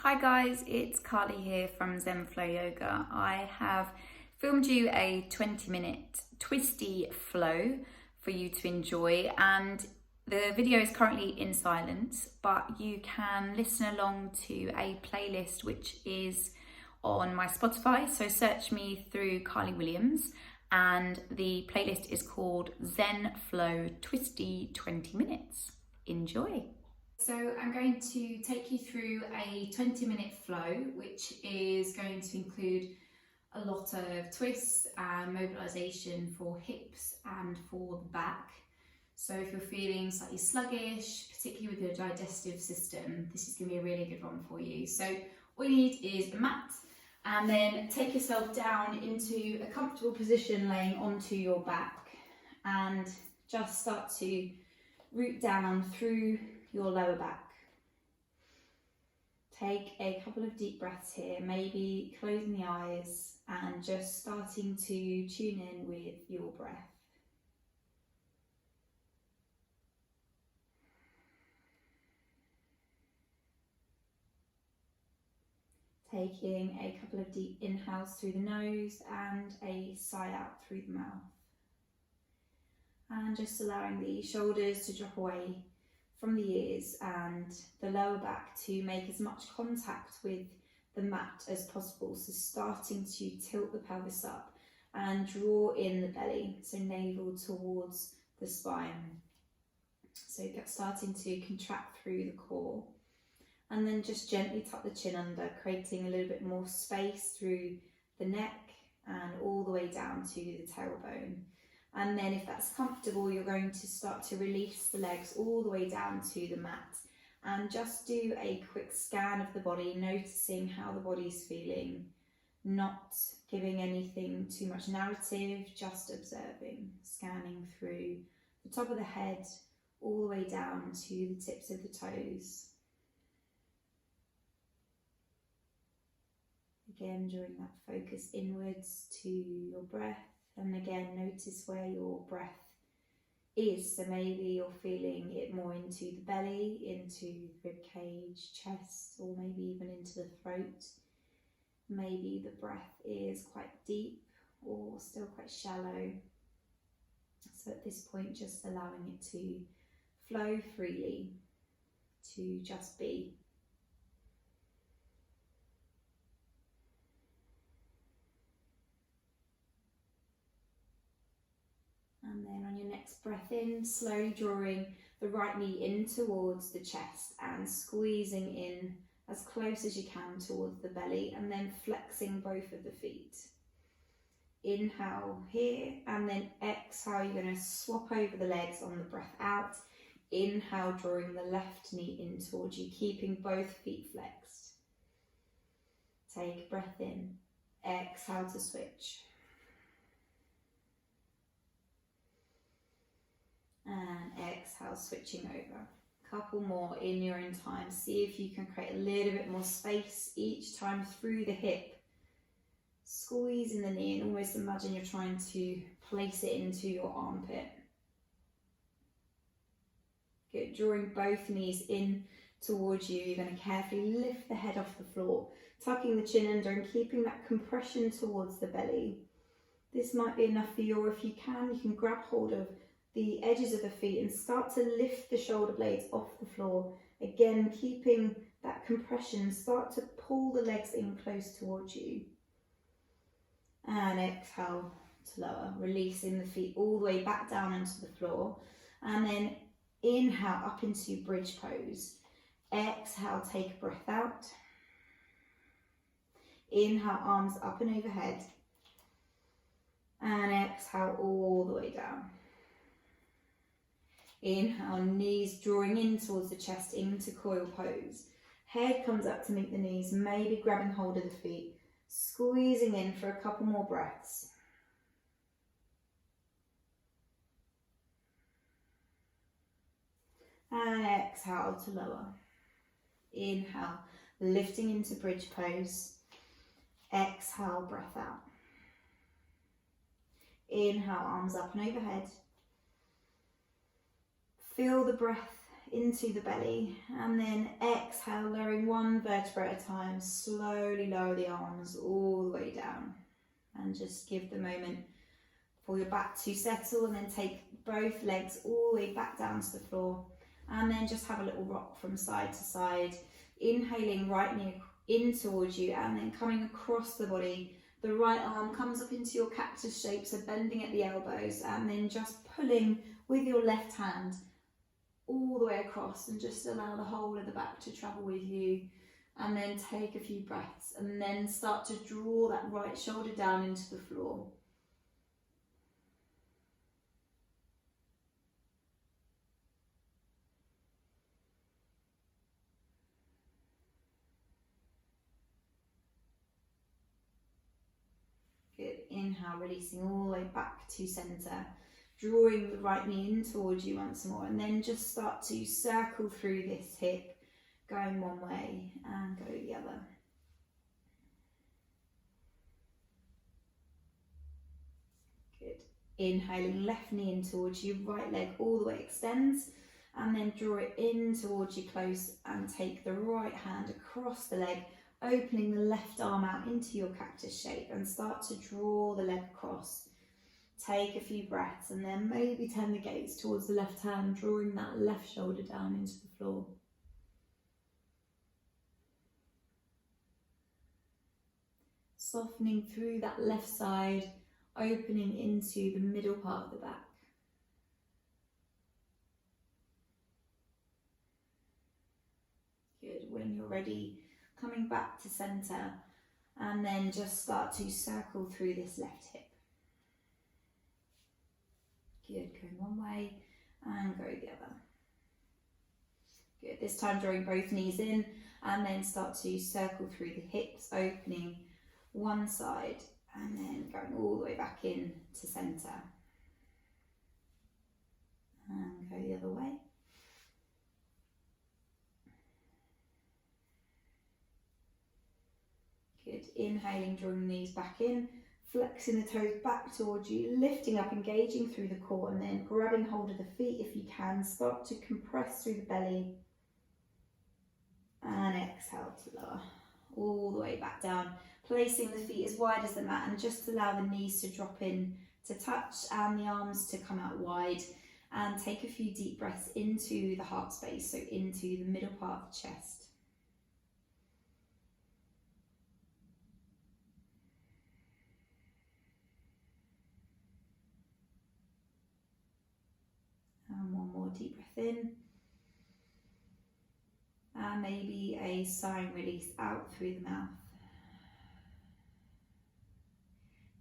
Hi guys, it's Carly here from Zen Flow Yoga. I have filmed you a 20-minute twisty flow for you to enjoy, and the video is currently in silence, but you can listen along to a playlist which is on my Spotify. So search me through Carly Williams, and the playlist is called Zen Flow Twisty 20 Minutes. Enjoy. So I'm going to take you through a 20-minute flow, which is going to include a lot of twists and mobilization for hips and for the back. So if you're feeling slightly sluggish, particularly with your digestive system, this is going to be a really good one for you. So all you need is a mat, and then take yourself down into a comfortable position laying onto your back, and just start to root down through your lower back. Take a couple of deep breaths here, maybe closing the eyes and just starting to tune in with your breath. Taking a couple of deep inhales through the nose and a sigh out through the mouth. And just allowing the shoulders to drop away from the ears and the lower back to make as much contact with the mat as possible. So starting to tilt the pelvis up and draw in the belly, so navel towards the spine. So starting to contract through the core. And then just gently tuck the chin under, creating a little bit more space through the neck and all the way down to the tailbone. And then if that's comfortable, you're going to start to release the legs all the way down to the mat, and just do a quick scan of the body, noticing how the body's feeling, not giving anything too much narrative, just observing, scanning through the top of the head all the way down to the tips of the toes. Again, drawing that focus inwards to your breath. And again, notice where your breath is. So maybe you're feeling it more into the belly, into the rib cage, chest, or maybe even into the throat. Maybe the breath is quite deep or still quite shallow. So at this point, just allowing it to flow freely, to just be. And then on your next breath in, slowly drawing the right knee in towards the chest and squeezing in as close as you can towards the belly, and then flexing both of the feet. Inhale here, and then exhale, you're going to swap over the legs on the breath out. Inhale, drawing the left knee in towards you, keeping both feet flexed. Take a breath in, exhale to switch. And exhale, switching over. Couple more in your own time. See if you can create a little bit more space each time through the hip. Squeezing the knee and almost imagine you're trying to place it into your armpit. Good. Drawing both knees in towards you. You're going to carefully lift the head off the floor, tucking the chin under and keeping that compression towards the belly. This might be enough for you, or if you can grab hold of the edges of the feet and start to lift the shoulder blades off the floor. Again, keeping that compression, start to pull the legs in close towards you. And exhale to lower, releasing the feet all the way back down onto the floor. And then inhale up into bridge pose. Exhale, take a breath out. Inhale, arms up and overhead. And exhale all the way down. Inhale, knees drawing in towards the chest into coil pose. Head comes up to meet the knees, maybe grabbing hold of the feet, squeezing in for a couple more breaths. And exhale to lower. Inhale, lifting into bridge pose. Exhale, breath out. Inhale, arms up and overhead. Feel the breath into the belly, and then exhale, lowering one vertebra at a time. Slowly lower the arms all the way down, and just give the moment for your back to settle, and then take both legs all the way back down to the floor, and then just have a little rock from side to side, inhaling right knee in towards you, and then coming across the body. The right arm comes up into your cactus shape, so bending at the elbows, and then just pulling with your left hand all the way across, and just allow the whole of the back to travel with you. And then take a few breaths, and then start to draw that right shoulder down into the floor. Good. Inhale, releasing all the way back to centre. Drawing the right knee in towards you once more, and then just start to circle through this hip, going one way and go the other. Good. Inhaling, left knee in towards you, right leg all the way extends, and then draw it in towards you close, and take the right hand across the leg, opening the left arm out into your cactus shape, and start to draw the leg across. Take a few breaths, and then maybe turn the gaze towards the left hand, drawing that left shoulder down into the floor. Softening through that left side, opening into the middle part of the back. Good. When you're ready, coming back to centre, and then just start to circle through this left hip. Good, going one way and go the other. Good, this time drawing both knees in, and then start to circle through the hips, opening one side and then going all the way back in to centre. And go the other way. Good, inhaling, drawing the knees back in. Flexing the toes back towards you, lifting up, engaging through the core, and then grabbing hold of the feet if you can. Start to compress through the belly. And exhale to lower. All the way back down. Placing the feet as wide as the mat, and just allow the knees to drop in to touch and the arms to come out wide. And take a few deep breaths into the heart space, so into the middle part of the chest. And one more deep breath in. And maybe a sighing release out through the mouth.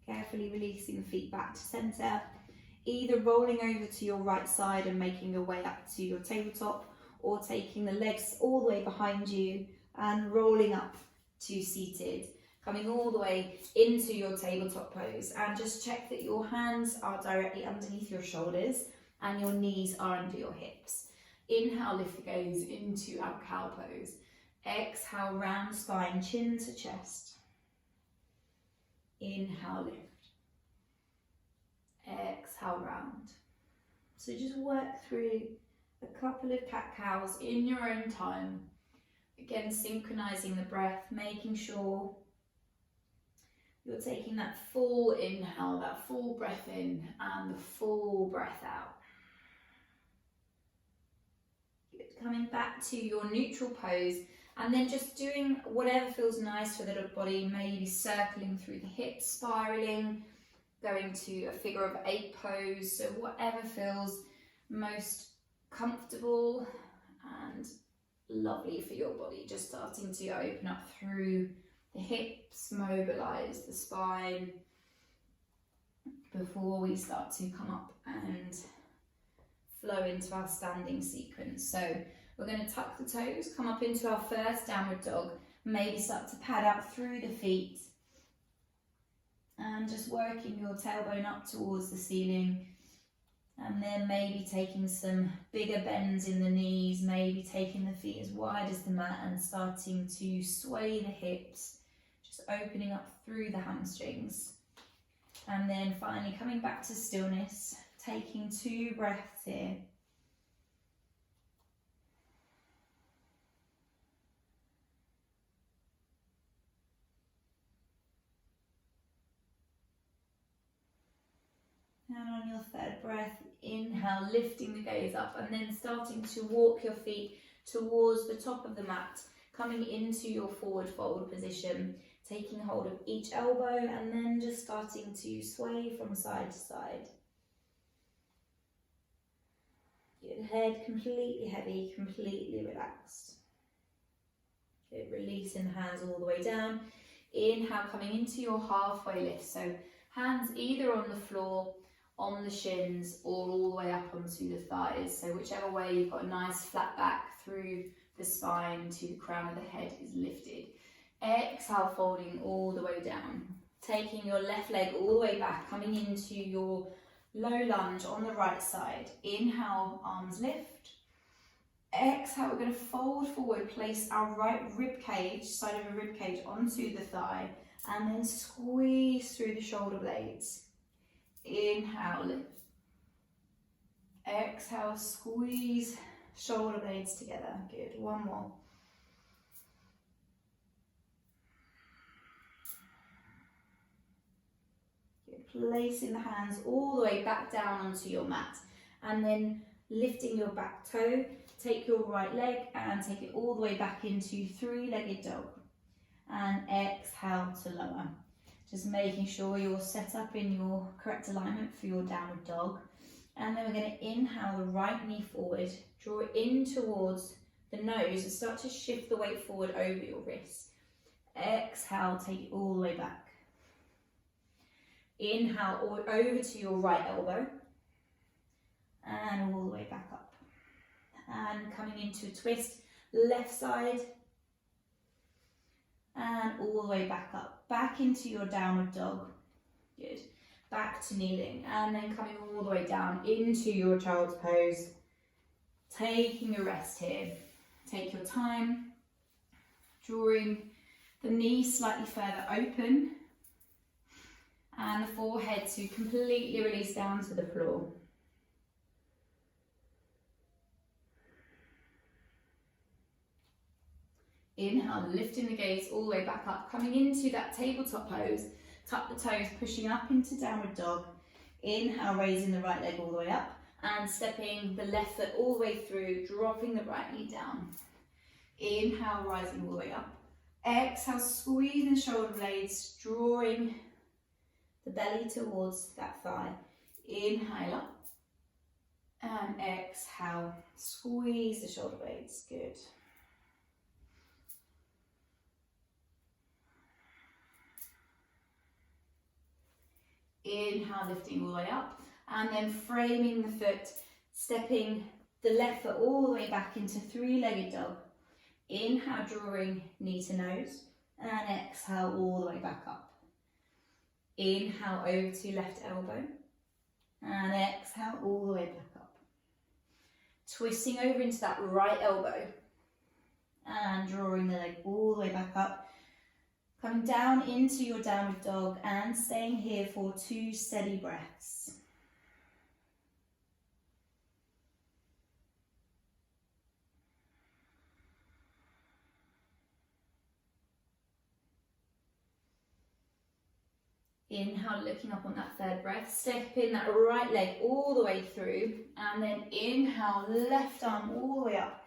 Carefully releasing the feet back to centre. Either rolling over to your right side and making your way up to your tabletop, or taking the legs all the way behind you and rolling up to seated. Coming all the way into your tabletop pose, and just check that your hands are directly underneath your shoulders and your knees are under your hips. Inhale, lift the gaze into our cow pose. Exhale, round spine, chin to chest. Inhale, lift. Exhale, round. So just work through a couple of cat-cows in your own time. Again, synchronizing the breath, making sure you're taking that full inhale, that full breath in, and the full breath out. Coming back to your neutral pose, and then just doing whatever feels nice for the body, maybe circling through the hips, spiraling, going to a figure of 8 pose, so whatever feels most comfortable and lovely for your body. Just starting to open up through the hips, mobilize the spine before we start to come up and flow into our standing sequence. So we're going to tuck the toes, come up into our first downward dog, maybe start to pad out through the feet, and just working your tailbone up towards the ceiling, and then maybe taking some bigger bends in the knees, maybe taking the feet as wide as the mat and starting to sway the hips, just opening up through the hamstrings. And then finally coming back to stillness, taking 2 breaths here. And on your third breath, inhale, lifting the gaze up and then starting to walk your feet towards the top of the mat, coming into your forward fold position, taking hold of each elbow and then just starting to sway from side to side. Good, head completely heavy, completely relaxed. Good, releasing the hands all the way down. Inhale, coming into your halfway lift. So hands either on the floor, on the shins, or all the way up onto the thighs. So whichever way, you've got a nice flat back through the spine to the crown of the head is lifted. Exhale, folding all the way down. Taking your left leg all the way back, coming into your low lunge on the right side. Inhale, arms lift. Exhale, we're going to fold forward, place our right rib cage, side of the rib cage onto the thigh, and then squeeze through the shoulder blades. Inhale, lift. Exhale, squeeze shoulder blades together. Good, one more. Good, placing the hands all the way back down onto your mat, and then lifting your back toe. Take your right leg and take it all the way back into three-legged dog. And exhale to lower. Just making sure you're set up in your correct alignment for your downward dog. And then we're going to inhale the right knee forward, draw it in towards the nose and start to shift the weight forward over your wrist. Exhale, take it all the way back. Inhale all over to your right elbow and all the way back up. And coming into a twist, left side, and all the way back up, back into your downward dog. Good. Back to kneeling, and then coming all the way down into your child's pose. Taking a rest here. Take your time, drawing the knees slightly further open, and the forehead to completely release down to the floor. Inhale, lifting the gaze all the way back up, coming into that tabletop pose. Tuck the toes, pushing up into downward dog. Inhale, raising the right leg all the way up and stepping the left foot all the way through, dropping the right knee down. Inhale, rising all the way up. Exhale, squeezing the shoulder blades, drawing the belly towards that thigh. Inhale up and exhale, squeeze the shoulder blades. Good. Inhale, lifting all the way up, and then framing the foot, stepping the left foot all the way back into three-legged dog. Inhale, drawing knee to nose, and exhale all the way back up. Inhale, over to left elbow, and exhale all the way back up. Twisting over into that right elbow, and drawing the leg all the way back up. Coming down into your downward dog and staying here for 2 steady breaths. Inhale, looking up on that third breath. Step in that right leg all the way through, and then inhale, left arm all the way up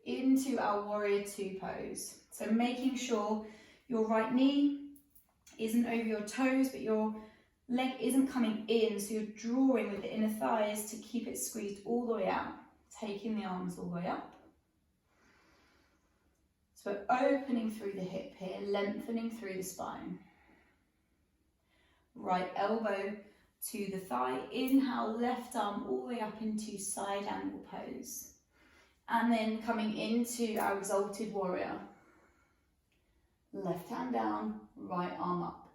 into our warrior 2 pose. So making sure your right knee isn't over your toes, but your leg isn't coming in, so you're drawing with the inner thighs to keep it squeezed all the way out, taking the arms all the way up. So we're opening through the hip here, lengthening through the spine. Right elbow to the thigh, inhale, left arm all the way up into side angle pose. And then coming into our exalted warrior. Left hand down, right arm up.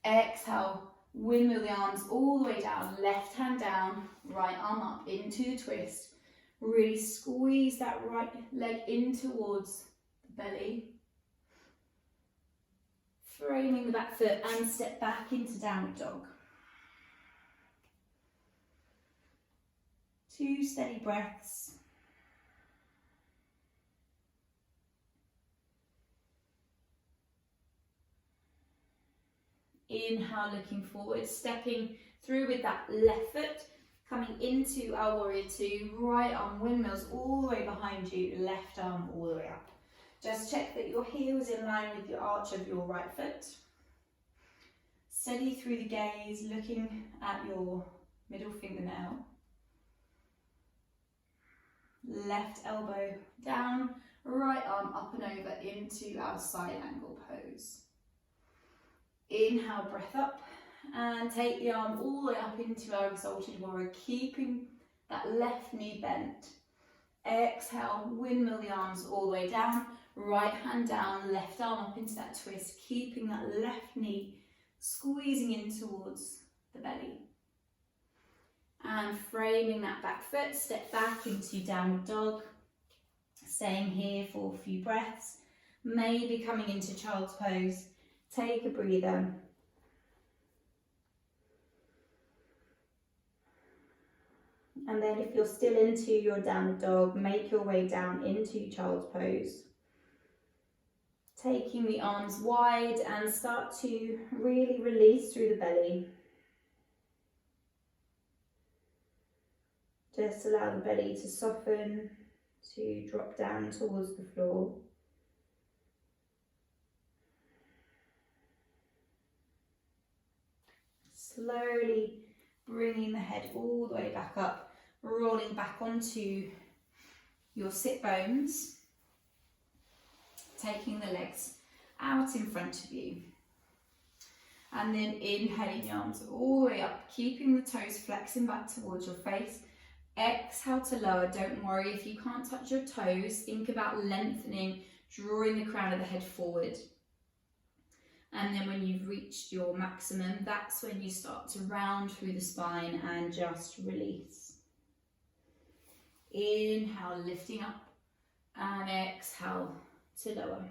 Exhale, windmill the arms all the way down, left hand down, right arm up into the twist. Really squeeze that right leg in towards the belly. Framing the back foot and step back into downward dog. 2 steady breaths. Inhale, looking forward, stepping through with that left foot, coming into our warrior two, right arm windmills all the way behind you, left arm all the way up. Just check that your heel is in line with your arch of your right foot. Steady through the gaze, looking at your middle fingernail. Left elbow down, right arm up and over into our side angle pose. Inhale, breath up, and take the arm all the way up into our exalted warrior, keeping that left knee bent. Exhale, windmill the arms all the way down, right hand down, left arm up into that twist, keeping that left knee squeezing in towards the belly. And framing that back foot, step back into downward dog, staying here for a few breaths, maybe coming into child's pose. Take a breather. And then if you're still into your downward dog, make your way down into child's pose. Taking the arms wide and start to really release through the belly. Just allow the belly to soften, to drop down towards the floor. Slowly bringing the head all the way back up, rolling back onto your sit bones, taking the legs out in front of you. And then inhaling the arms all the way up, keeping the toes flexing back towards your face. Exhale to lower. Don't worry if you can't touch your toes. Think about lengthening, drawing the crown of the head forward. And then when you've reached your maximum, that's when you start to round through the spine and just release. Inhale, lifting up, and exhale to lower.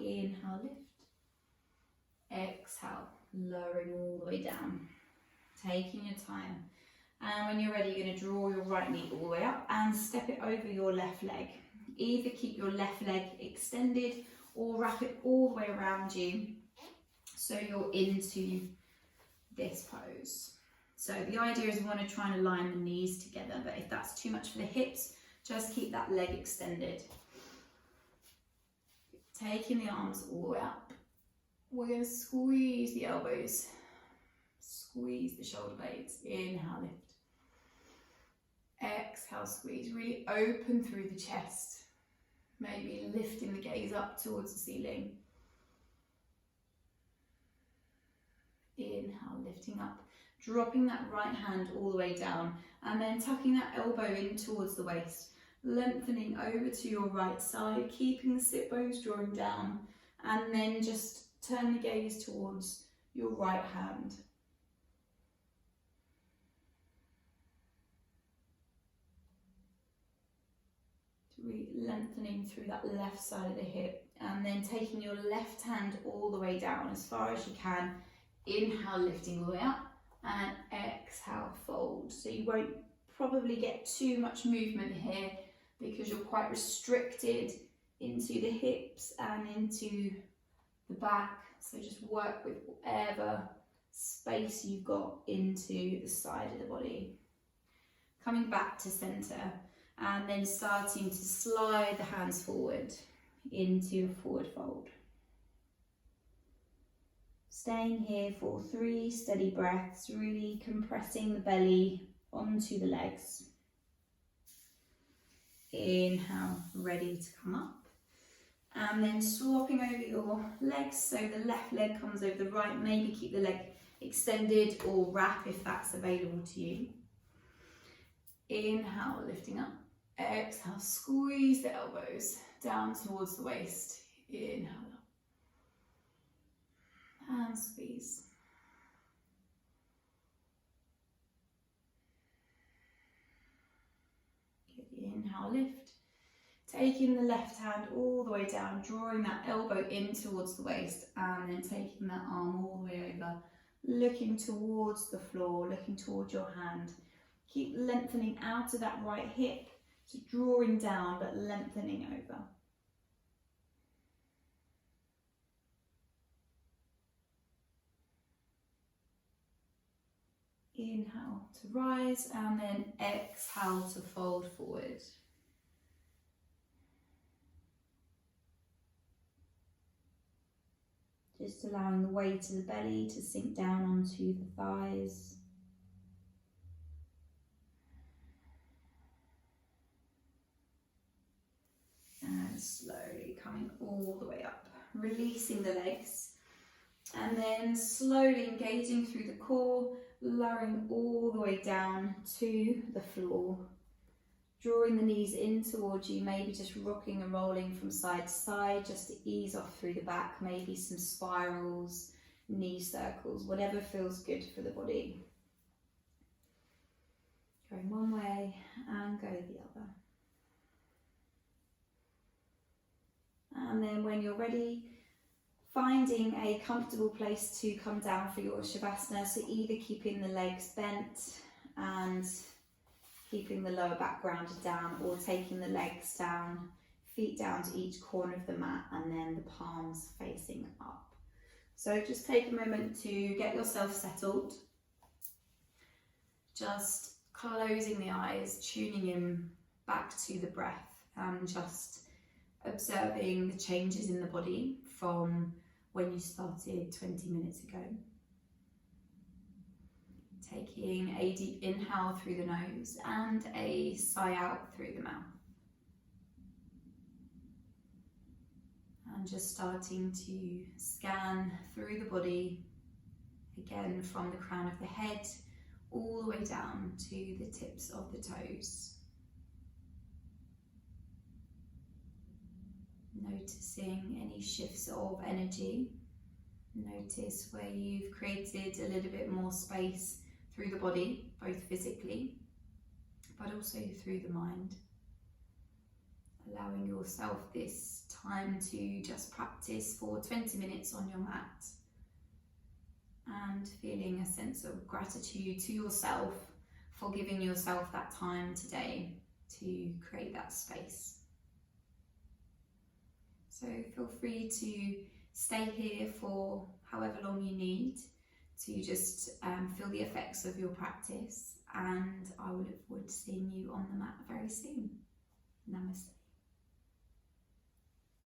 Inhale, lift. Exhale, lowering all the way down. Taking your time. And when you're ready, you're going to draw your right knee all the way up and step it over your left leg. Either keep your left leg extended or wrap it all the way around you so you're into this pose. So the idea is we want to try and align the knees together, but if that's too much for the hips, just keep that leg extended. Taking the arms all the way up. We're going to squeeze the elbows. Squeeze the shoulder blades. Inhale, lift. Exhale, squeeze. Really open through the chest. Maybe lifting the gaze up towards the ceiling. Inhale, lifting up. Dropping that right hand all the way down. And then tucking that elbow in towards the waist. Lengthening over to your right side. Keeping the sit bones drawing down. And then just turn the gaze towards your right hand. Lengthening through that left side of the hip, and then taking your left hand all the way down as far as you can. Inhale, lifting all the way up, and exhale, fold. So you won't probably get too much movement here because you're quite restricted into the hips and into the back. So just work with whatever space you've got into the side of the body. Coming back to center. And then starting to slide the hands forward into a forward fold. Staying here for 3 steady breaths, really compressing the belly onto the legs. Inhale, ready to come up. And then swapping over your legs, so the left leg comes over the right. Maybe keep the leg extended or wrap if that's available to you. Inhale, lifting up. Exhale, squeeze the elbows down towards the waist. Inhale up. And squeeze. Inhale, lift. Taking the left hand all the way down, drawing that elbow in towards the waist, and then taking that arm all the way over, looking towards the floor, looking towards your hand. Keep lengthening out of that right hip. So drawing down but lengthening over. Inhale to rise and then exhale to fold forward. Just allowing the weight of the belly to sink down onto the thighs. And slowly coming all the way up, releasing the legs. And then slowly engaging through the core, lowering all the way down to the floor. Drawing the knees in towards you, maybe just rocking and rolling from side to side, just to ease off through the back, maybe some spirals, knee circles, whatever feels good for the body. Going one way and go the other. And then when you're ready, finding a comfortable place to come down for your Shavasana, so either keeping the legs bent and keeping the lower back grounded down, or taking the legs down, feet down to each corner of the mat, and then the palms facing up. So just take a moment to get yourself settled. Just closing the eyes, tuning in back to the breath, and just observing the changes in the body from when you started 20 minutes ago. Taking a deep inhale through the nose and a sigh out through the mouth. And just starting to scan through the body, again from the crown of the head all the way down to the tips of the toes. Noticing any shifts of energy. Notice where you've created a little bit more space through the body, both physically, but also through the mind. Allowing yourself this time to just practice for 20 minutes on your mat, and feeling a sense of gratitude to yourself for giving yourself that time today to create that space. So feel free to stay here for however long you need to just feel the effects of your practice, and I will look forward to seeing you on the mat very soon. Namaste.